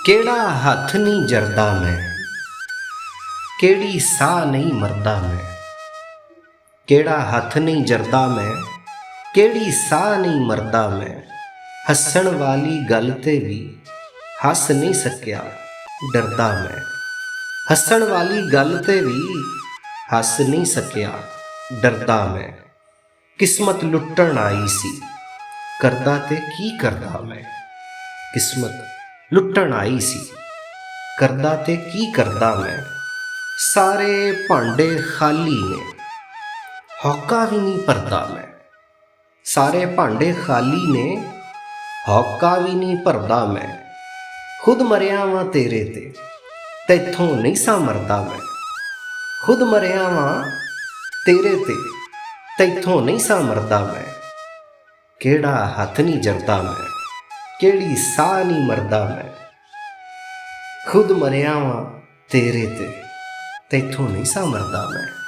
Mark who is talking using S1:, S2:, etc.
S1: ਕਿਹੜਾ ਹੱਥ ਨਹੀਂ ਜਰਦਾ ਮੈਂ, ਕਿਹੜੀ ਸਾਹ ਨਹੀਂ ਮਰਦਾ ਮੈਂ। ਕਿਹੜਾ ਹੱਥ ਨਹੀਂ ਜਰਦਾ ਮੈਂ, ਕਿਹੜੀ ਸਾਹ ਨਹੀਂ ਮਰਦਾ ਮੈਂ। ਹੱਸਣ ਵਾਲੀ ਗੱਲ ਤੇ ਵੀ ਹੱਸ ਨਹੀਂ ਸਕਿਆ, ਡਰਦਾ ਮੈਂ। ਹੱਸਣ ਵਾਲੀ ਗੱਲ ਤੇ ਵੀ ਹੱਸ ਨਹੀਂ ਸਕਿਆ, ਡਰਦਾ ਮੈਂ। ਕਿਸਮਤ ਲੁੱਟਣ ਆਈ ਸੀ, ਕਰਦਾ ਤੇ ਕੀ ਕਰਦਾ ਮੈਂ। ਕਿਸਮਤ ਲੁੱਟਣ ਆਈ ਸੀ, ਕਰਦਾ ਤੇ ਕੀ ਕਰਦਾ ਮੈਂ। ਸਾਰੇ ਭਾਂਡੇ ਖਾਲੀ ਨੇ, ਹੌਕਾ ਵੀ ਨਹੀਂ ਭਰਦਾ ਮੈਂ। ਸਾਰੇ ਭਾਂਡੇ ਖਾਲੀ ਨੇ, ਹੌਕਾ ਵੀ ਨਹੀਂ ਭਰਦਾ ਮੈਂ। ਖੁਦ ਮਰਿਆ ਵਾਂ ਤੇਰੇ ਤੇ, ਤੈਥੋਂ ਨਹੀਂ ਸਾਂ ਮਰਦਾ ਮੈਂ। ਖੁਦ ਮਰਿਆ ਵਾਂ ਤੇਰੇ ਤੇ, ਤੈਥੋਂ ਨਹੀਂ ਸਾਂ ਮਰਦਾ ਮੈਂ। ਕਿਹੜਾ ਹੱਥ ਨਹੀਂ ਜਰਦਾ ਮੈਂ, ਕਿਹੜੀ ਸਾਹ ਨਹੀਂ ਮਰਦਾ ਮੈਂ। ਖੁਦ ਮਰਿਆ ਵਾਂ ਤੇਰੇ ਤੇ, ਤੈਥੋਂ ਨਹੀਂ ਸਾਂ ਮਰਦਾ ਮੈਂ।